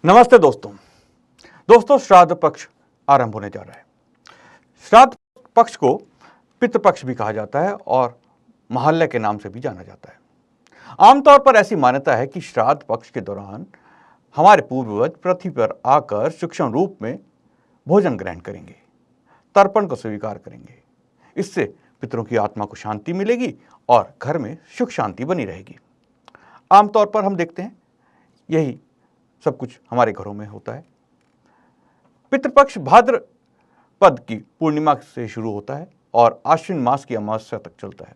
नमस्ते दोस्तों श्राद्ध पक्ष आरंभ होने जा रहा है। श्राद्ध पक्ष को पितृपक्ष भी कहा जाता है और महालय के नाम से भी जाना जाता है। आमतौर पर ऐसी मान्यता है कि श्राद्ध पक्ष के दौरान हमारे पूर्वज पृथ्वी पर आकर सूक्ष्म रूप में भोजन ग्रहण करेंगे, तर्पण को स्वीकार करेंगे। इससे पितरों की आत्मा को शांति मिलेगी और घर में सुख शांति बनी रहेगी। आमतौर पर हम देखते हैं यही सब कुछ हमारे घरों में होता है। पितृपक्ष भाद्रपद की पूर्णिमा से शुरू होता है और आश्विन मास की अमावस्या तक चलता है।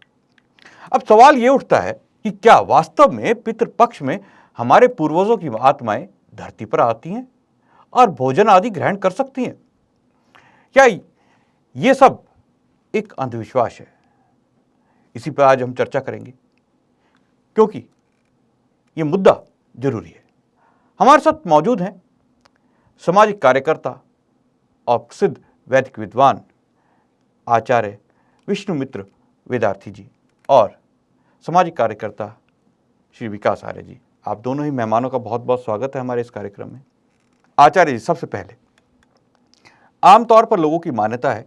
अब सवाल ये उठता है कि क्या वास्तव में पितृपक्ष में हमारे पूर्वजों की आत्माएं धरती पर आती हैं और भोजन आदि ग्रहण कर सकती हैं? क्या ये सब एक अंधविश्वास है? इसी पर आज हम चर्चा करेंगे, क्योंकि ये मुद्दा जरूरी है। हमारे साथ मौजूद हैं सामाजिक कार्यकर्ता और प्रसिद्ध वैदिक विद्वान आचार्य विष्णुमित्र वेदार्थी जी और सामाजिक कार्यकर्ता श्री विकास आर्य जी। आप दोनों ही मेहमानों का बहुत बहुत स्वागत है हमारे इस कार्यक्रम में। आचार्य जी, सबसे पहले आमतौर पर लोगों की मान्यता है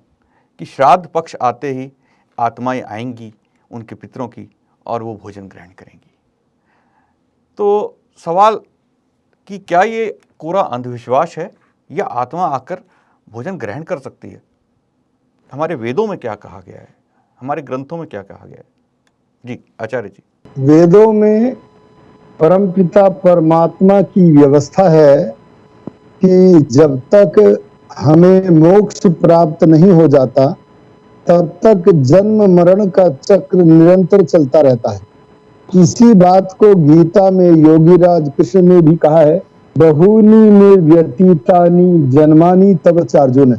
कि श्राद्ध पक्ष आते ही आत्माएं आएंगी उनके पितरों की और वो भोजन ग्रहण करेंगी। तो सवाल कि क्या ये कोरा अंधविश्वास है या आत्मा आकर भोजन ग्रहण कर सकती है? हमारे वेदों में क्या कहा गया है, हमारे ग्रंथों में क्या कहा गया है? जी आचार्य जी। वेदों में परमपिता परमात्मा की व्यवस्था है कि जब तक हमें मोक्ष प्राप्त नहीं हो जाता तब तक जन्म मरण का चक्र निरंतर चलता रहता है। इसी बात को गीता में योगीराज कृष्ण ने भी कहा है, बहुनी में व्यतीतानि जन्मानि तव चार्जुन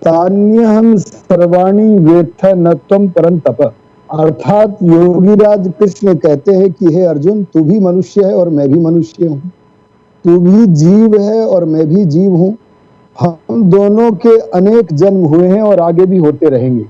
तान्यहम सर्वाणि वेत्थ न त्वं परंतप। अर्थात योगीराज कृष्ण कहते हैं कि हे अर्जुन, तू भी मनुष्य है और मैं भी मनुष्य हूँ, तू भी जीव है और मैं भी जीव हूँ। हम दोनों के अनेक जन्म हुए हैं और आगे भी होते रहेंगे।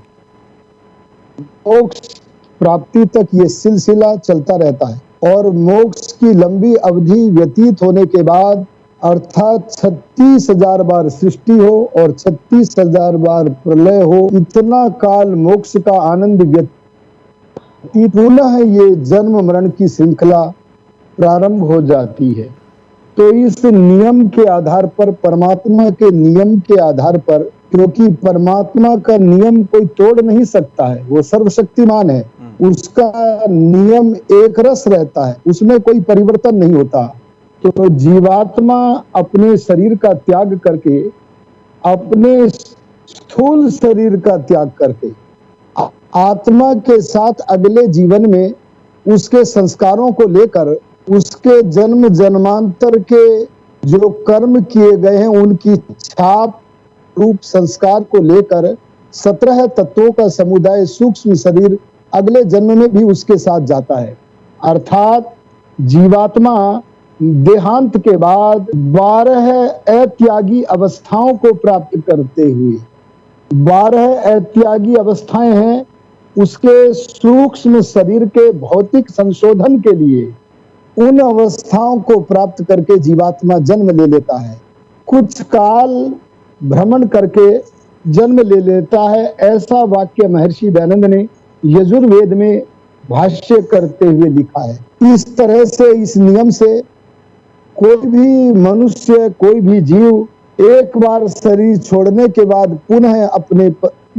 मोक्ष प्राप्ति तक ये सिलसिला चलता रहता है और मोक्ष की लंबी अवधि व्यतीत होने के बाद अर्थात 36,000 बार सृष्टि हो और 36,000 बार प्रलय हो, इतना काल मोक्ष का आनंद व्यतीत पुनः ये जन्म मरण की श्रृंखला प्रारंभ हो जाती है। तो इस नियम के आधार पर, परमात्मा के नियम के आधार पर, क्योंकि परमात्मा का नियम कोई तोड़ नहीं सकता है, वो सर्वशक्तिमान है, उसका नियम एक रस रहता है, उसमें कोई परिवर्तन नहीं होता। तो जीवात्मा अपने शरीर का त्याग करके, अपने स्थूल शरीर का त्याग करके आत्मा के साथ अगले जीवन में उसके संस्कारों को लेकर, उसके जन्म जन्मांतर के जो कर्म किए गए हैं उनकी छाप रूप संस्कार को लेकर 17 तत्वों का समुदाय सूक्ष्म शरीर अगले जन्म में भी उसके साथ जाता है। अर्थात जीवात्मा देहांत के बाद 12 अत्यागी अवस्थाओं को प्राप्त करते हुए, 12 अत्यागी अवस्थाएं हैं उसके सूक्ष्म शरीर के भौतिक संशोधन के लिए। उन अवस्थाओं को प्राप्त करके जीवात्मा जन्म ले लेता है, कुछ काल भ्रमण करके जन्म ले लेता है। ऐसा वाक्य महर्षि दयानंद ने यजुर्वेद में भाष्य करते हुए लिखा है। इस तरह से, इस नियम से कोई भी मनुष्य, कोई भी जीव एक बार शरीर छोड़ने के बाद पुनः अपने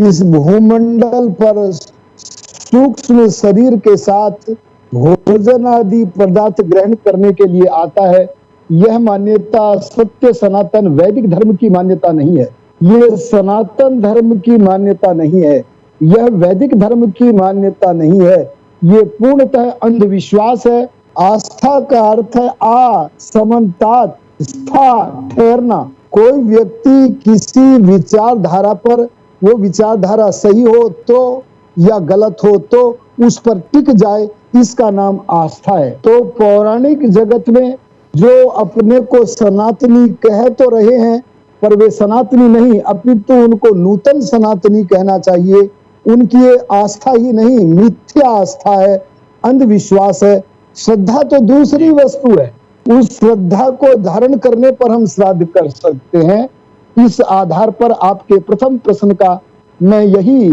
इस भूमंडल पर सूक्ष्म शरीर के साथ भोजन आदि पदार्थ ग्रहण करने के लिए आता है। यह मान्यता सत्य सनातन वैदिक धर्म की मान्यता नहीं है, यह सनातन धर्म की मान्यता नहीं है, यह वैदिक धर्म की मान्यता नहीं है, ये पूर्णतः अंधविश्वास है। आस्था का अर्थ है आ समन्तात स्था, ठहरना। कोई व्यक्ति किसी विचारधारा पर, वो विचारधारा सही हो तो या गलत हो तो उस पर टिक जाए, इसका नाम आस्था है। तो पौराणिक जगत में जो अपने को सनातनी कह तो रहे हैं पर वे सनातनी नहीं, अपितु उनको नूतन सनातनी कहना चाहिए। उनकी ये आस्था ही नहीं, मिथ्या आस्था है, अंधविश्वास है। श्रद्धा तो दूसरी वस्तु है, उस श्रद्धा को धारण करने पर हम श्राद्ध कर सकते हैं। इस आधार पर आपके प्रथम प्रश्न का मैं यही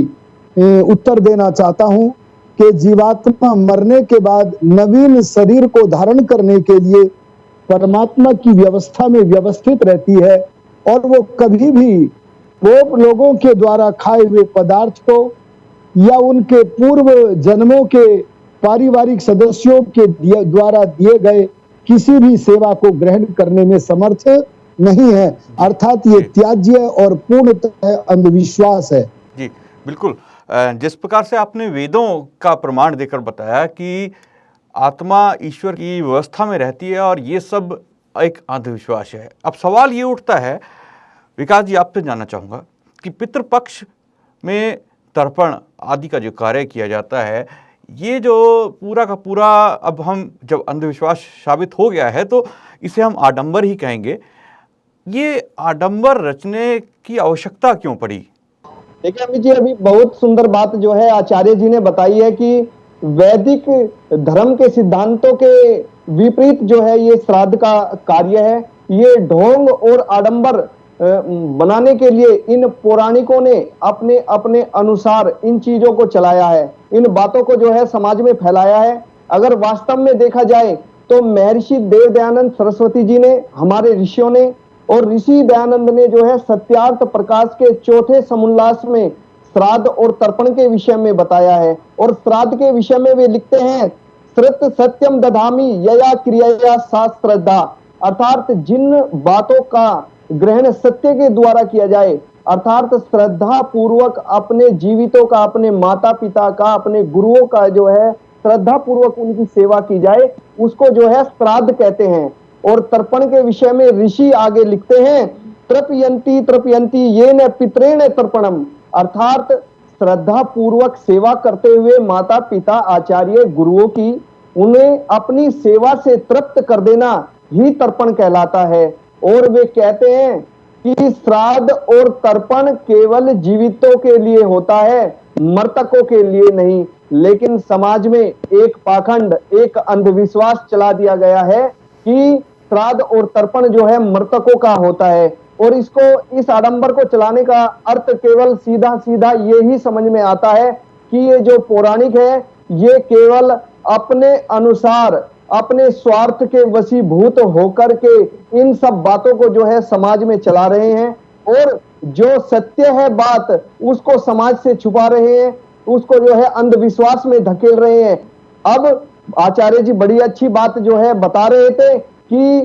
उत्तर देना चाहता हूं कि जीवात्मा मरने के बाद नवीन शरीर को धारण करने के लिए परमात्मा की व्यवस्था में व्यवस्थित रहती है और वो कभी भी वो लोगों के द्वारा खाए हुए पदार्थ को या उनके पूर्व जन्मों के पारिवारिक सदस्यों के द्वारा दिए गए किसी भी सेवा को ग्रहण करने में समर्थ नहीं है। अर्थात ये त्याज्य और पूर्णतः अंधविश्वास है। जी बिल्कुल, जिस प्रकार से आपने वेदों का प्रमाण देकर बताया कि आत्मा ईश्वर की व्यवस्था में रहती है और ये सब एक अंधविश्वास है। अब सवाल ये उठता है, विकास जी आपसे जानना चाहूँगा कि पितृपक्ष में तर्पण आदि का जो कार्य किया जाता है, ये जो पूरा का पूरा अब हम जब अंधविश्वास साबित हो गया है तो इसे हम आडंबर ही कहेंगे। ये आडंबर रचने की आवश्यकता क्यों पड़ी? देखिए अमित जी, अभी बहुत सुंदर बात जो है आचार्य जी ने बताई है कि वैदिक धर्म के सिद्धांतों के विपरीत जो है ये श्राद्ध का कार्य है। ये ढोंग और आडंबर बनाने के लिए इन पौराणिकों ने अपने अपने अनुसार इन चीजों को चलाया है, इन बातों को जो है समाज में फैलाया है। अगर वास्तव में देखा जाए तो महर्षि देव दयानंद सरस्वती जी ने, हमारे ऋषियों ने और ऋषि दयानंद ने जो है सत्यार्थ प्रकाश के चौथे समुल्लास में श्राद्ध और तर्पण के विषय में बताया है। और श्राद्ध के विषय में वे लिखते हैं, श्रुत सत्यम दधामी यया क्रिया सा श्रद्धा, अर्थात जिन बातों का ग्रहण सत्य के द्वारा किया जाए, अर्थात श्रद्धा पूर्वक अपने जीवितों का, अपने माता पिता का, अपने गुरुओं का जो है श्रद्धा पूर्वक उनकी सेवा की जाए, उसको जो है श्राद्ध कहते हैं। और तर्पण के विषय में ऋषि आगे लिखते हैं, तृप्यंती तृप्यंती ये न पितरेण तर्पणम, अर्थात श्रद्धा पूर्वक सेवा करते हुए माता पिता आचार्य गुरुओं की, उन्हें अपनी सेवा से तृप्त कर देना ही तर्पण कहलाता है। और वे कहते हैं कि श्राद्ध और तर्पण केवल जीवितों के लिए होता है, मृतकों के लिए नहीं। लेकिन समाज में एक पाखंड, एक अंधविश्वास चला दिया गया है कि श्राद्ध और तर्पण जो है मृतकों का होता है। और इसको, इस आडंबर को चलाने का अर्थ केवल सीधा सीधा ये ही समझ में आता है कि ये जो पौराणिक है ये केवल अपने अनुसार, अपने स्वार्थ के वशीभूत होकर के इन सब बातों को जो है समाज में चला रहे हैं और जो सत्य है बात उसको समाज से छुपा रहे हैं, उसको जो है अंधविश्वास में धकेल रहे हैं। अब आचार्य जी बड़ी अच्छी बात जो है बता रहे थे कि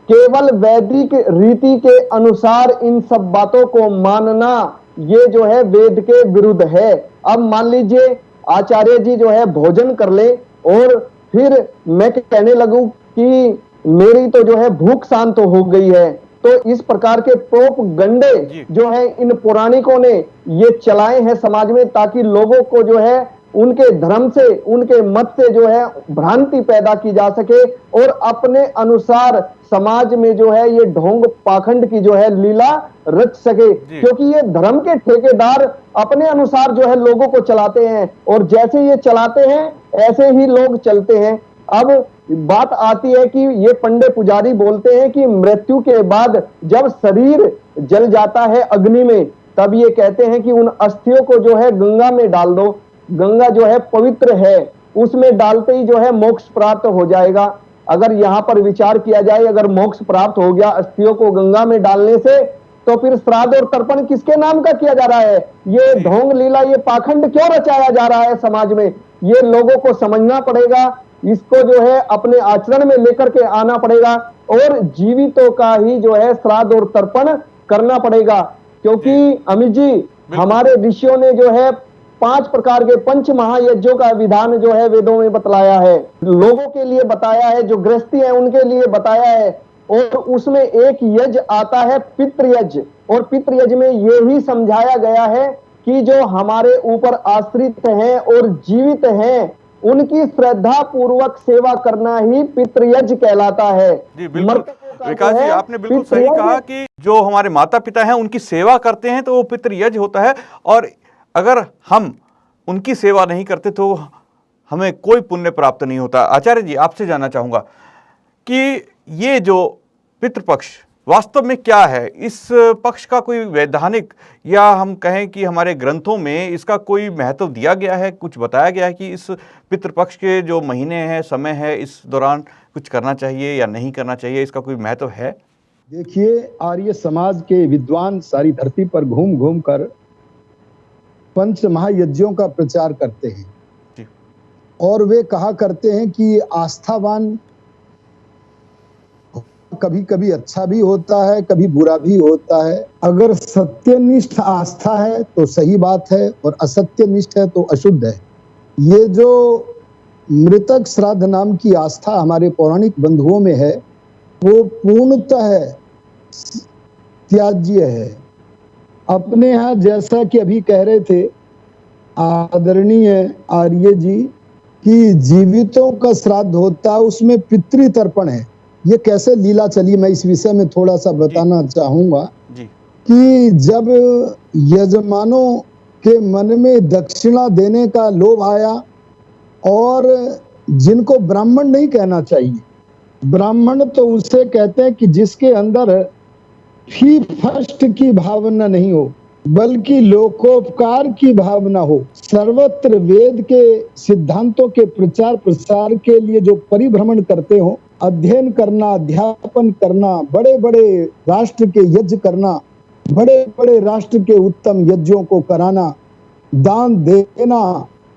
केवल वैदिक रीति के अनुसार इन सब बातों को मानना ये जो है वेद के विरुद्ध है। अब मान लीजिए आचार्य जी जो है भोजन कर ले और फिर मैं कहने लगूं कि मेरी तो जो है भूख शांत हो गई है, तो इस प्रकार के प्रोपगंडे जो है इन पौराणिकों ने ये चलाए हैं समाज में, ताकि लोगों को जो है उनके धर्म से, उनके मत से जो है भ्रांति पैदा की जा सके और अपने अनुसार समाज में जो है ये ढोंग पाखंड की जो है लीला रच सके। क्योंकि ये धर्म के ठेकेदार अपने अनुसार जो है लोगों को चलाते हैं और जैसे ये चलाते हैं ऐसे ही लोग चलते हैं। अब बात आती है कि ये पंडे पुजारी बोलते हैं कि मृत्यु के बाद जब शरीर जल जाता है अग्नि में, तब ये कहते हैं कि उन अस्थियों को जो है गंगा में डाल दो, गंगा जो है पवित्र है, उसमें डालते ही जो है मोक्ष प्राप्त हो जाएगा। अगर यहाँ पर विचार किया जाए, अगर मोक्ष प्राप्त हो गया अस्थियों को गंगा में डालने से, तो फिर श्राद्ध और तर्पण किसके नाम का किया जा रहा है? ये ढोंग लीला, ये पाखंड क्यों रचाया जा रहा है समाज में? ये लोगों को समझना पड़ेगा, इसको जो है अपने आचरण में लेकर के आना पड़ेगा और जीवितों का ही जो है श्राद्ध और तर्पण करना पड़ेगा। क्योंकि अमित जी, हमारे ऋषियों ने जो है 5 प्रकार के पंच महायज्ञों का विधान जो है वेदों में बतलाया है, लोगों के लिए बताया है, जो गृहस्थी है उनके लिए बताया है। और उसमें एक यज्ञ आता है पितृयज्ञ, और पितृयज्ञ में ये ही समझाया गया है कि जो हमारे ऊपर आश्रित हैं और जीवित हैं उनकी श्रद्धा पूर्वक सेवा करना ही पितृयज्ञ कहलाता है। विकास जी, आपने बिल्कुल सही कहा कि जो हमारे माता पिता हैं उनकी सेवा करते हैं तो वो पितृयज्ञ होता है, और अगर हम उनकी सेवा नहीं करते तो हमें कोई पुण्य प्राप्त नहीं होता। आचार्य जी, आपसे जानना चाहूँगा कि ये जो पितृपक्ष वास्तव में क्या है, इस पक्ष का कोई वैधानिक या हम कहें कि हमारे ग्रंथों में इसका कोई महत्व दिया गया है, कुछ बताया गया है कि इस पितृपक्ष के जो महीने हैं, समय है, इस दौरान कुछ करना चाहिए या नहीं करना चाहिए, इसका कोई महत्व है? देखिए, आर्य समाज के विद्वान सारी धरती पर घूम घूम कर पंच महायज्ञों का प्रचार करते हैं जी। और वे कहा करते हैं कि आस्थावान कभी कभी अच्छा भी होता है, कभी बुरा भी होता है। अगर सत्यनिष्ठ आस्था है तो सही बात है और असत्यनिष्ठ है तो अशुद्ध है। ये जो मृतक श्राद्ध नाम की आस्था हमारे पौराणिक बंधुओं में है, वो पूर्णतः त्याज्य है। अपने यहाँ जैसा कि अभी कह रहे थे आदरणीय आर्य जी कि जीवितों का श्राद्ध होता है, उसमें पितृतर्पण है। ये कैसे लीला चली, मैं इस विषय में थोड़ा सा बताना चाहूंगा कि जब यजमानों के मन में दक्षिणा देने का लोभ आया, और जिनको ब्राह्मण नहीं कहना चाहिए, ब्राह्मण तो उसे कहते हैं कि जिसके अंदर फी फस्ट की भावना नहीं हो, बल्कि लोकोपकार की भावना हो, सर्वत्र वेद के सिद्धांतों के प्रचार प्रसार के लिए जो परिभ्रमण करते हो, अध्ययन करना, अध्यापन करना, बड़े बड़े राष्ट्र के यज्ञ करना, बड़े बड़े राष्ट्र के उत्तम यज्ञों को कराना, दान देना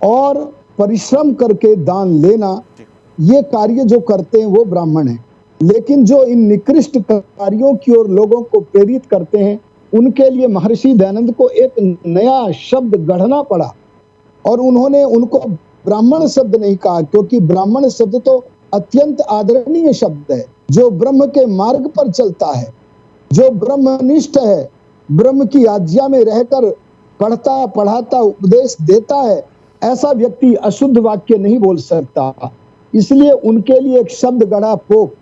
और परिश्रम करके दान लेना, ये कार्य जो करते हैं वो ब्राह्मण है। लेकिन जो इन निकृष्ट कार्यों की ओर लोगों को प्रेरित करते हैं, उनके लिए महर्षि दयानंद को एक नया शब्द गढ़ना पड़ा, और उन्होंने उनको ब्राह्मण शब्द नहीं कहा, क्योंकि ब्राह्मण शब्द तो अत्यंत आदरणीय शब्द है। जो ब्रह्म के मार्ग पर चलता है, जो ब्रह्मनिष्ठ है, ब्रह्म की आज्ञा में रहकर पढ़ता पढ़ाता उपदेश देता है, ऐसा व्यक्ति अशुद्ध वाक्य नहीं बोल सकता। इसलिए उनके लिए एक शब्द गढ़ा पोप।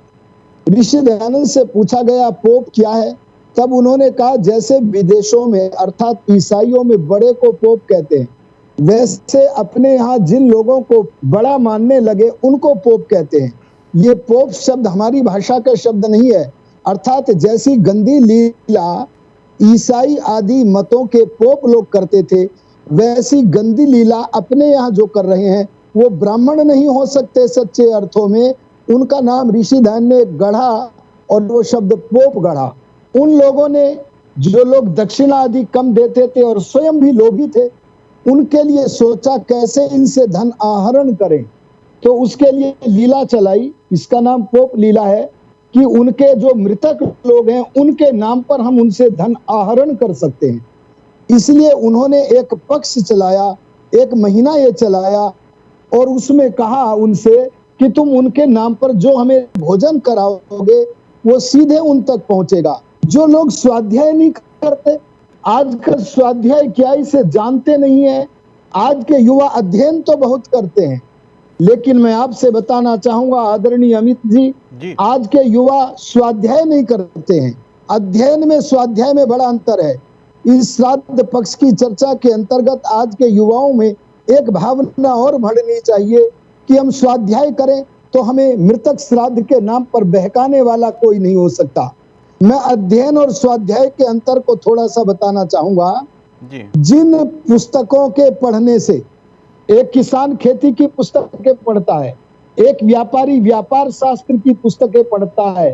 ऋषि दयानंद से पूछा गया पोप क्या है, तब उन्होंने कहा जैसे विदेशों में अर्थात ईसाइयों में बड़े को पोप कहते हैं, वैसे अपने यहाँ जिन लोगों को बड़ा मानने लगे उनको पोप कहते हैं। ये पोप शब्द हमारी भाषा का शब्द नहीं है। अर्थात जैसी गंदी लीला ईसाई आदि मतों के पोप लोग करते थे, वैसी गंदी लीला अपने यहाँ जो कर रहे हैं वो ब्राह्मण नहीं हो सकते सच्चे अर्थों में। उनका नाम ऋषि दयानंद ने गढ़ा और वो शब्द पोप गढ़ा। उन लोगों ने, जो लोग दक्षिणा आदि कम देते थे और स्वयं भी लोभी थे, उनके लिए सोचा कैसे इनसे धन आहरण करें, तो उसके लिए लीला चलाई। इसका नाम पोप लीला है कि उनके जो मृतक लोग हैं उनके नाम पर हम उनसे धन आहरण कर सकते हैं। इसलिए उन्होंने एक पक्ष चलाया, एक महीना ये चलाया, और उसमें कहा उनसे कि तुम उनके नाम पर जो हमें भोजन कराओगे वो सीधे उन तक पहुंचेगा। जो लोग स्वाध्याय नहीं करते, आजकल स्वाध्याय क्या इसे जानते नहीं है। आज के युवा अध्ययन तो बहुत करते हैं, लेकिन मैं आपसे बताना चाहूंगा आदरणीय अमित जी, आज के युवा स्वाध्याय नहीं करते हैं। अध्ययन में स्वाध्याय में बड़ा अंतर है। इस श्राद्ध पक्ष की चर्चा के अंतर्गत आज के युवाओं में एक भावना और बढ़नी चाहिए कि हम स्वाध्याय करें तो हमें मृतक श्राद्ध के नाम पर बहकाने वाला कोई नहीं हो सकता। मैं अध्ययन और स्वाध्याय के अंतर को थोड़ा सा बताना चाहूंगा। जिन पुस्तकों के पढ़ने से, एक किसान खेती की पुस्तकें पढ़ता है, एक व्यापारी व्यापार शास्त्र की पुस्तकें पढ़ता है,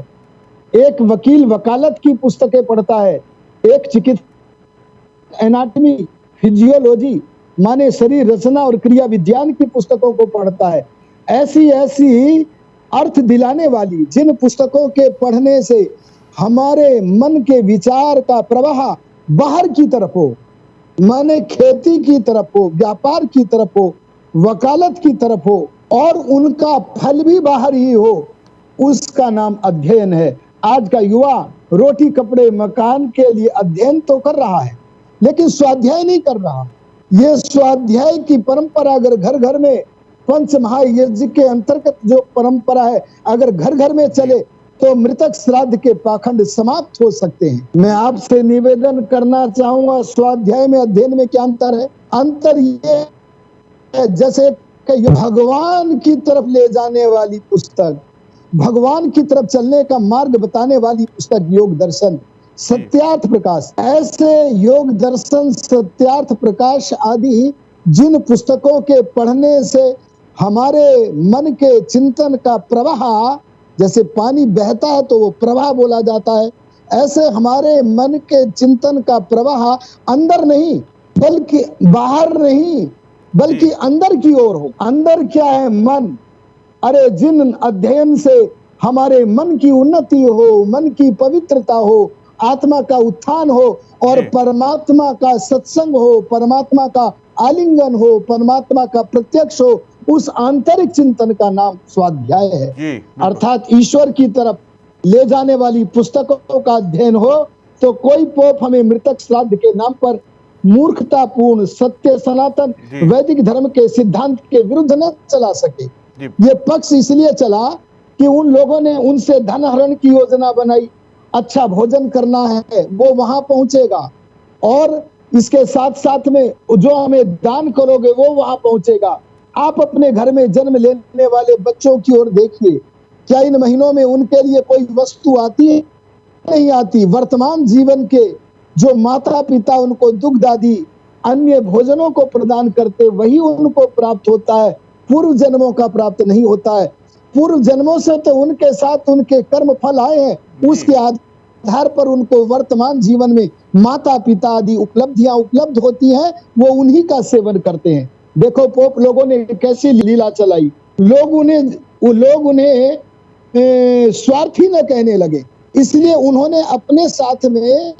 एक वकील वकालत की पुस्तकें पढ़ता है, एक चिकित्सक एनाटॉमी फिजियोलॉजी माने शरीर रचना और क्रिया विज्ञान की पुस्तकों को पढ़ता है। ऐसी ऐसी अर्थ दिलाने वाली जिन पुस्तकों के पढ़ने से हमारे मन के विचार का प्रवाह बाहर की तरफ हो, माने खेती की तरफ हो, व्यापार की तरफ हो, वकालत की तरफ हो, और उनका फल भी बाहर ही हो, उसका नाम अध्ययन है। आज का युवा रोटी कपड़े मकान के लिए अध्ययन तो कर रहा है, लेकिन स्वाध्याय नहीं कर रहा। ये स्वाध्याय की परंपरा अगर घर घर में, पंच महायज्ञ के अंतर्गत जो परंपरा है, अगर घर घर में चले तो मृतक श्राद्ध के पाखंड समाप्त हो सकते हैं। मैं आपसे निवेदन करना चाहूंगा, स्वाध्याय में अध्ययन में क्या अंतर है? अंतर ये है जैसे कि भगवान की तरफ ले जाने वाली पुस्तक, भगवान की तरफ चलने का मार्ग बताने वाली पुस्तक योग दर्शन, सत्यार्थ प्रकाश। ऐसे योग दर्शन, सत्यार्थ प्रकाश आदि जिन पुस्तकों के पढ़ने से हमारे मन के चिंतन का प्रवाह, जैसे पानी बहता है तो वो प्रवाह बोला जाता है, ऐसे हमारे मन के चिंतन का प्रवाह अंदर नहीं बल्कि बाहर नहीं बल्कि अंदर की ओर हो। अंदर क्या है? मन। अरे जिन अध्ययन से हमारे मन की उन्नति हो, मन की पवित्रता हो, आत्मा का उत्थान हो और परमात्मा का सत्संग हो, परमात्मा का आलिंगन हो, परमात्मा का प्रत्यक्ष हो, उस आंतरिक चिंतन का नाम स्वाध्याय है। अर्थात ईश्वर की तरफ ले जाने वाली पुस्तकों का अध्ययन हो तो कोई पोप हमें मृतक श्राद्ध के नाम पर मूर्खतापूर्ण सत्य सनातन वैदिक धर्म के सिद्धांत के विरुद्ध न चला सके। ये पक्ष इसलिए चला कि उन लोगों ने उनसे धन हरण की योजना बनाई। अच्छा भोजन करना है वो वहां पहुंचेगा और इसके साथ साथ में जो हमें दान करोगे वो वहां पहुंचेगा। आप अपने घर में जन्म लेने वाले बच्चों की ओर देखिए, क्या इन महीनों में उनके लिए कोई वस्तु आती है? नहीं आती। वर्तमान जीवन के जो माता पिता उनको दुग्ध आदि अन्य भोजनों को प्रदान करते वही उनको प्राप्त होता है, पूर्व जन्मों का प्राप्त नहीं होता है। पूर्व जन्मों से तो उनके साथ उनके कर्म फल आए हैं, उसके आधार पर उनको वर्तमान जीवन में माता पिता आदि उपलब्धियां उपलब्ध होती हैं, वो उन्हीं का सेवन करते हैं। देखो पोप लोगों ने कैसी लीला चलाई, लोग उन्हें स्वार्थी न कहने लगे, इसलिए उन्होंने अपने साथ में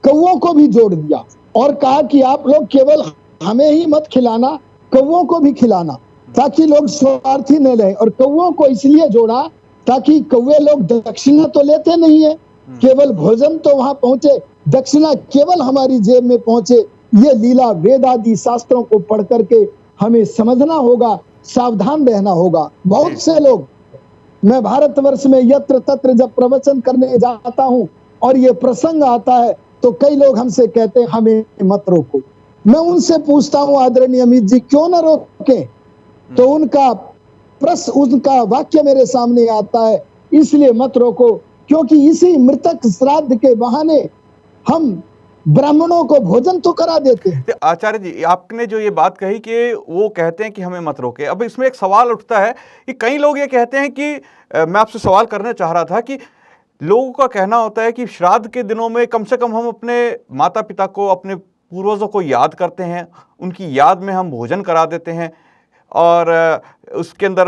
कौओं को भी जोड़ दिया और कहा कि आप लोग केवल हमें ही मत खिलाना, कौओं को भी खिलाना, ताकि लोग स्वार्थी न रहे। और कौओं को इसलिए जोड़ा ताकि कौवे लोग दक्षिणा तो लेते नहीं है, केवल भोजन तो वहां पहुंचे, दक्षिणा केवल हमारी जेब में पहुंचे। ये लीला वेद आदि शास्त्रों को पढ़ करके हमें समझना होगा, सावधान रहना होगा। बहुत से लोग, मैं भारतवर्ष में यत्र तत्र जब प्रवचन करने जाता हूं और ये प्रसंग आता है तो कई लोग हमसे कहते हैं हमें मत रोको। मैं उनसे पूछता हूं आदरणीय अमित जी क्यों न रोके, तो उनका वाक्य मेरे सामने आता है, इसलिए मत रोको क्योंकि इसी मृतक श्राद्ध के बहाने हम ब्राह्मणों को भोजन तो करा देते हैं। आचार्य जी, आपने जो ये बात कही कि वो कहते हैं कि हमें मत रोके, अब इसमें एक सवाल उठता है कि कई लोग ये कहते हैं कि मैं आपसे सवाल करना चाह रहा था कि लोगों का कहना होता है कि श्राद्ध के दिनों में कम से कम हम अपने माता पिता को, अपने पूर्वजों को याद करते हैं, उनकी याद में हम भोजन करा देते हैं और उसके अंदर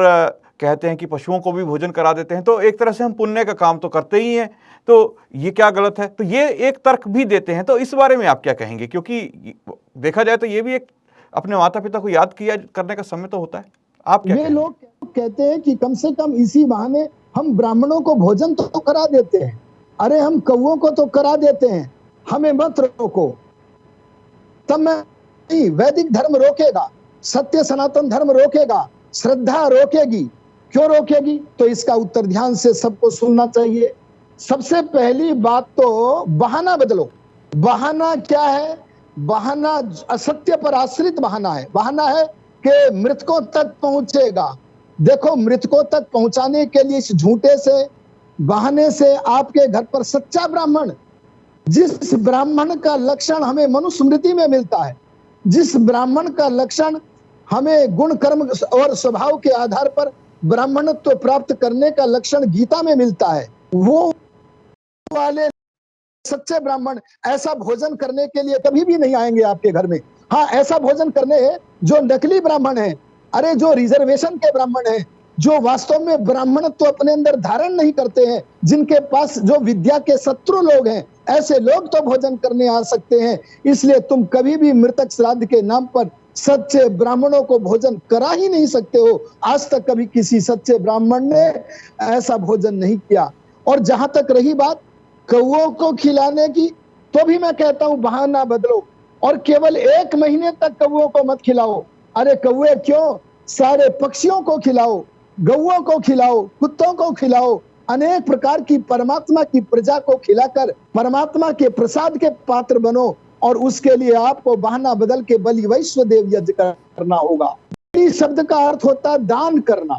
कहते हैं कि पशुओं को भी भोजन करा देते हैं, तो एक तरह से हम पुण्य का काम तो करते ही हैं, तो ये क्या गलत है? तो ये एक तर्क भी देते हैं, तो इस बारे में आप क्या कहेंगे? क्योंकि देखा जाए तो ये भी एक अपने माता पिता को याद किया करने का समय तो होता है। आप क्या ये लोग कहते हैं कि कम से कम इसी बहाने हम ब्राह्मणों को भोजन तो करा देते हैं। अरे हम कौओं को तो करा देते हैं, हमें मत रोको। तब मैं वैदिक धर्म रोकेगा, सत्य सनातन धर्म रोकेगा, श्रद्धा रोकेगी। क्यों रोकेगी? तो इसका उत्तर ध्यान से सबको सुनना चाहिए। सबसे पहली बात तो बहाना बदलो। बहाना क्या है? बहाना असत्य पर आश्रित बहाना है। बहाना है कि मृतकों तक पहुंचेगा। देखो, मृतकों तक पहुंचाने के लिए इस झूठे से बहाने से आपके घर पर सच्चा ब्राह्मण, जिस ब्राह्मण का लक्षण हमें मनुस्मृति में मिलता है, जिस ब्राह्मण का लक्षण हमें गुण कर्म और स्वभाव के आधार पर ब्राह्मणत्व प्राप्त करने का लक्षण गीता में मिलता है, वो वाले सच्चे ब्राह्मण ऐसा भोजन करने के लिए कभी भी नहीं आएंगे आपके घर में। हाँ, ऐसा भोजन करने जो नकली ब्राह्मण है, अरे जो रिजर्वेशन के ब्राह्मण हैं, जो वास्तव में ब्राह्मणत्व तो अपने अंदर धारण नहीं करते हैं, जिनके पास जो विद्या के शत्रु लोग हैं, ऐसे लोग तो भोजन करने आ सकते हैं। इसलिए तुम कभी भी मृतक श्राद्ध के नाम पर सच्चे ब्राह्मणों को भोजन करा ही नहीं सकते हो। आज तक कभी किसी सच्चे ब्राह्मण ने ऐसा भोजन नहीं किया। और जहां तक रही बात कौओं को खिलाने की, तो भी मैं कहता हूं बहाना बदलो और केवल 1 महीने तक कौओं को मत खिलाओ। अरे कौए क्यों, सारे पक्षियों को खिलाओ, गौओं को खिलाओ, कुत्तों को खिलाओ, अनेक प्रकार की परमात्मा की प्रजा को खिलाकर परमात्मा के प्रसाद के पात्र बनो। और उसके लिए आपको बहाना बदल के बलि वैश्वदेव यज्ञ करना होगा। बलि शब्द का अर्थ होता है दान करना।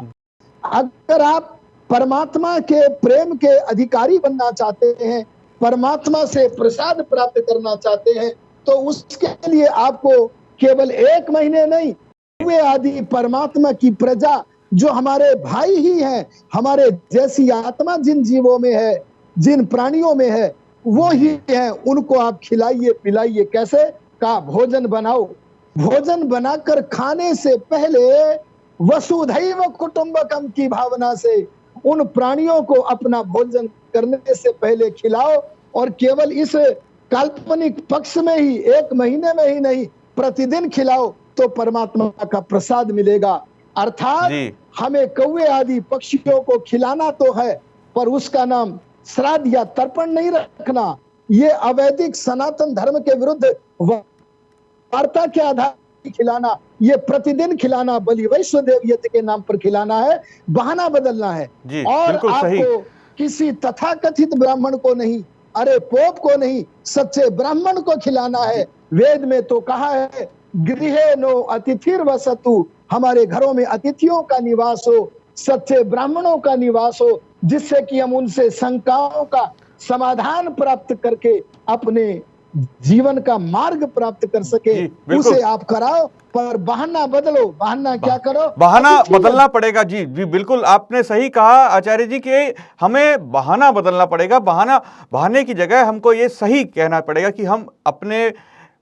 अगर आप परमात्मा के प्रेम के अधिकारी बनना चाहते हैं, परमात्मा से प्रसाद प्राप्त करना चाहते हैं, तो उसके लिए आपको केवल 1 महीने नहीं, वे आदि परमात्मा की प्रजा जो हमारे भाई ही हैं, हमारे जैसी आत्मा जिन जीवों में है, जिन प्राणियों में है, वो ही हैं, उनको आप खिलाइए पिलाइए। कैसे? का भोजन बनाओ, भोजन बनाकर खाने से पहले वसुधैव कुटुंबकम की भावना से उन प्राणियों को अपना भोजन करने से पहले खिलाओ। और केवल इस काल्पनिक पक्ष में ही 1 महीने में ही नहीं, प्रतिदिन खिलाओ तो परमात्मा का प्रसाद मिलेगा। अर्थात हमें कौवे आदि पक्षियों को खिलाना तो है, पर उसका नाम श्राद्ध या तर्पण नहीं रखना। ये अवैदिक सनातन धर्म के विरुद्ध वार्ता के आधार पर खिलाना, ये प्रतिदिन खिलाना, बलि वैश्वदेव यज्ञ के नाम पर खिलाना है, बहाना बदलना है। और आपको किसी तथाकथित ब्राह्मण को नहीं, अरे पोप को नहीं, सच्चे ब्राह्मण को खिलाना है। वेद में तो कहा है, गृहे नो अतिथिर वसतु, हमारे घरों में अतिथियों का निवास हो, सच्चे ब्राह्मणों का निवास हो, जिससे कि हम उनसे शंकाओं का समाधान प्राप्त करके अपने जीवन का मार्ग प्राप्त कर सके। उसे आप कराओ, पर बहाना बदलो। बहाना क्या करो? बहाना बदलना पड़ेगा। जी जी बिल्कुल, आपने सही कहा आचार्य जी कि हमें बहाना बदलना पड़ेगा। बहाने की जगह हमको ये सही कहना पड़ेगा कि हम अपने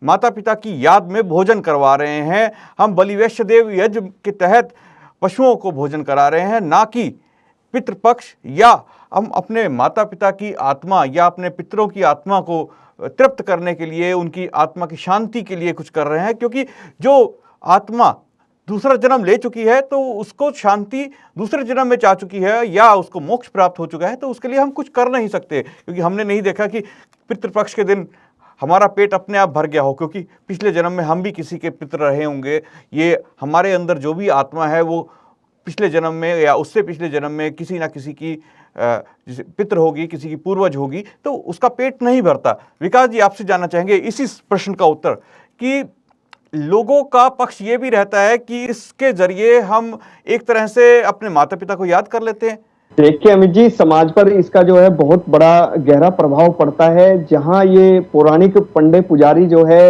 माता पिता की याद में भोजन करवा रहे हैं, हम बलि वैश्वदेव यज्ञ के तहत पशुओं को भोजन करा रहे हैं, ना कि पितृपक्ष, या हम अपने माता पिता की आत्मा या अपने पितरों की आत्मा को तृप्त करने के लिए, उनकी आत्मा की शांति के लिए कुछ कर रहे हैं। क्योंकि जो आत्मा दूसरा जन्म ले चुकी है तो उसको शांति दूसरे जन्म में चाह चुकी है, या उसको मोक्ष प्राप्त हो चुका है, तो उसके लिए हम कुछ कर नहीं सकते। क्योंकि हमने नहीं देखा कि पितृपक्ष के दिन हमारा पेट अपने आप भर गया हो, क्योंकि पिछले जन्म में हम भी किसी के पितर रहे होंगे। ये हमारे अंदर जो भी आत्मा है वो पिछले जन्म में या उससे पिछले जन्म में किसी ना किसी की पितर होगी, किसी की पूर्वज होगी, तो उसका पेट नहीं भरता। विकास जी, आपसे जानना चाहेंगे इसी प्रश्न का उत्तर कि लोगों का पक्ष ये भी रहता है कि इसके जरिए हम एक तरह से अपने माता पिता को याद कर लेते हैं। देखिए अमित जी, समाज पर इसका जो है बहुत बड़ा गहरा प्रभाव पड़ता है। जहां ये पौराणिक पंडे पुजारी जो है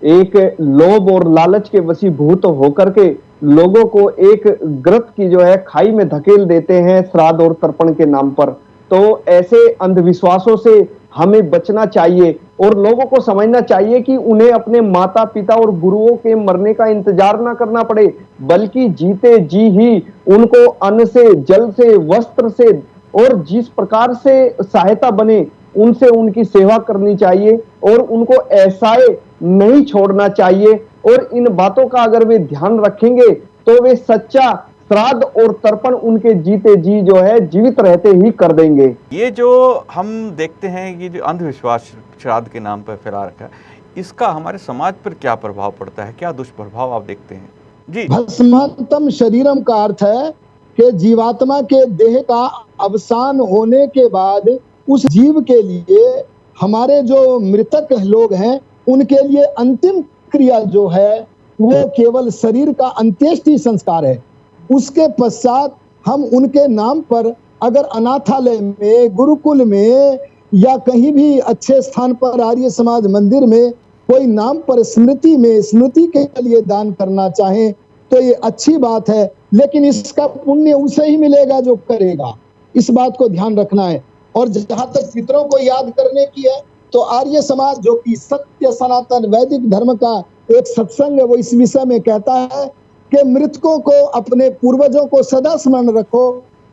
एक लोभ और लालच के वशीभूत होकर के लोगों को एक ग्रत की जो है खाई में धकेल देते हैं श्राद्ध और तर्पण के नाम पर। तो ऐसे अंधविश्वासों से हमें बचना चाहिए और लोगों को समझना चाहिए कि उन्हें अपने माता पिता और गुरुओं के मरने का इंतजार ना करना पड़े, बल्कि जीते जी ही उनको अन्न से, जल से, वस्त्र से और जिस प्रकार से सहायता बने उनसे उनकी सेवा करनी चाहिए और उनको ऐसाए नहीं छोड़ना चाहिए। और इन बातों का अगर वे ध्यान रखेंगे तो वे सच्चा श्राद्ध और तर्पण उनके जीते जी जो है जीवित रहते ही कर देंगे। ये जो हम देखते हैं, ये जो अंधविश्वास श्राद्ध के नाम पर फैला रखा है, इसका हमारे समाज पर क्या प्रभाव पड़ता है? क्या दुष्प्रभाव आप देखते हैं? जी, भस्मांतम शरीरम का अर्थ है कि जीवात्मा के देह का अवसान होने के बाद उस जीव के लिए, हमारे जो मृतक लोग हैं उनके लिए अंतिम क्रिया जो है वो केवल शरीर का अंत्येष्टि संस्कार है। उसके पश्चात हम उनके नाम पर अगर अनाथालय में, गुरुकुल में या कहीं भी अच्छे स्थान पर आर्य समाज मंदिर में कोई नाम पर स्मृति में, स्मृति के लिए दान करना चाहें तो ये अच्छी बात है, लेकिन इसका पुण्य उसे ही मिलेगा जो करेगा। इस बात को ध्यान रखना है। और जहां तक पितरों को याद करने की है तो आर्य समाज जो कि सत्य सनातन वैदिक धर्म का एक सत्संग है, वो इस विषय में कहता है कि मृतकों को, अपने पूर्वजों को सदा स्मरण रखो।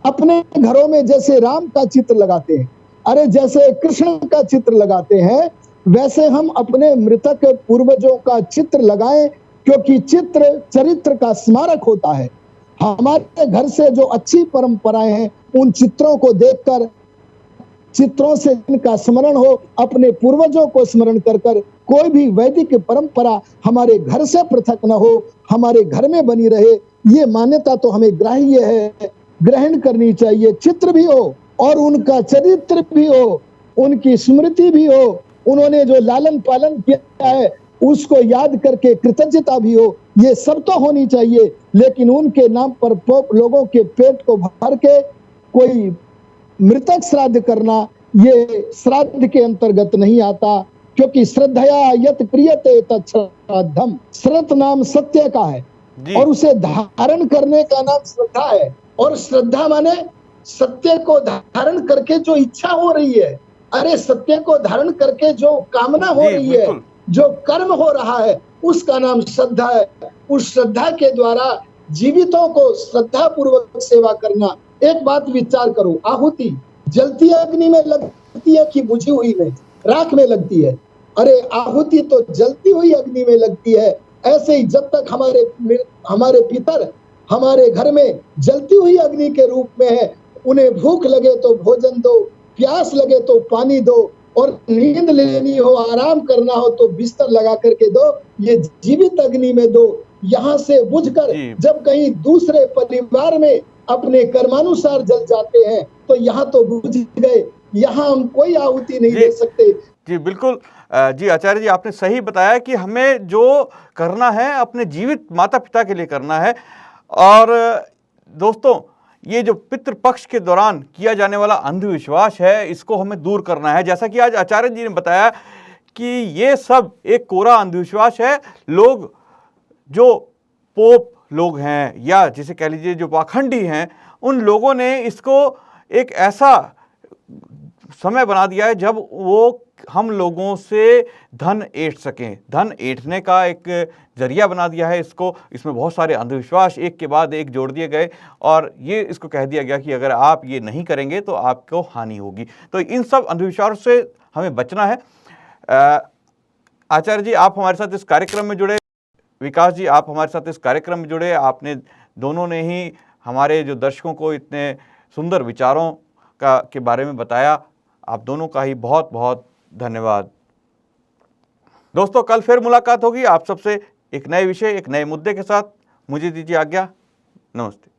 अपने घरों में जैसे राम का चित्र लगाते हैं, अरे जैसे कृष्ण का चित्र लगाते हैं, वैसे हम अपने मृतक पूर्वजों का चित्र लगाएं, क्योंकि चित्र चरित्र का स्मारक होता है। हमारे घर से जो अच्छी परंपराएं हैं उन चित्रों को देखकर, चित्रों से इनका स्मरण हो, अपने पूर्वजों को स्मरण कर कर कोई भी वैदिक परंपरा हमारे घर से पृथक न हो, हमारे घर में बनी रहे, ये मान्यता तो हमें ग्राह्य है, ग्रहण करनी चाहिए। चित्र भी हो और उनका चरित्र भी हो, उनकी स्मृति भी हो, उन्होंने जो लालन पालन किया है उसको याद करके कृतज्ञता भी हो, ये सब तो होनी चाहिए। लेकिन उनके नाम पर लोगों के पेट को भर के कोई मृतक श्राद्ध करना ये श्राद्ध के अंतर्गत नहीं आता, क्योंकि श्रद्धया यत क्रियते तत्श्राद्धम। श्रद्ध नाम सत्य का है और उसे धारण करने का नाम श्रद्धा है। और श्रद्धा माने सत्य को धारण करके जो इच्छा हो रही है, अरे सत्य को धारण करके जो कामना हो रही है, जो कर्म हो रहा है, उसका नाम श्रद्धा है। उस श्रद्धा के द्वारा जीवितों को श्रद्धा पूर्वक सेवा करना। एक बात विचार करो, आहुति जलती अग्नि में लगती है कि बुझी हुई में, राख में लगती है? अरे आहुति तो जलती हुई अग्नि में लगती है। ऐसे ही जब तक हमारे पितर हमारे घर में जलती हुई अग्नि के रूप में है, उन्हें भूख लगे तो भोजन दो, प्यास लगे तो पानी दो, और नींद लेनी हो, आराम करना हो तो बिस्तर लगा करके दो। ये जीवित अग्नि में दो। यहाँ से बुझकर जब कहीं दूसरे परिवार में अपने कर्मानुसार जल जाते हैं तो यहाँ तो बुझ गए, यहाँ हम कोई आहुति नहीं दे सकते। जी बिल्कुल जी आचार्य जी, आपने सही बताया कि हमें जो करना है अपने जीवित माता पिता के लिए करना है। और दोस्तों, ये जो पितृपक्ष के दौरान किया जाने वाला अंधविश्वास है, इसको हमें दूर करना है। जैसा कि आज आचार्य जी ने बताया कि ये सब एक कोरा अंधविश्वास है। लोग जो पोप लोग हैं या जिसे कह लीजिए जो पाखंडी हैं, उन लोगों ने इसको एक ऐसा समय बना दिया है जब वो हम लोगों से धन ऐंठ सकें, धन ऐंठने का एक जरिया बना दिया है इसको। इसमें बहुत सारे अंधविश्वास एक के बाद एक जोड़ दिए गए और ये इसको कह दिया गया कि अगर आप ये नहीं करेंगे तो आपको हानि होगी। तो इन सब अंधविश्वासों से हमें बचना है। आचार्य जी, आप हमारे साथ इस कार्यक्रम में जुड़े, विकास जी आप हमारे साथ इस कार्यक्रम में जुड़े, आपने दोनों ने ही हमारे जो दर्शकों को इतने सुंदर विचारों के बारे में बताया। आप दोनों का ही बहुत बहुत धन्यवाद। दोस्तों, कल फिर मुलाकात होगी आप सबसे एक नए विषय, एक नए मुद्दे के साथ। मुझे दीजिए आज्ञा। नमस्ते।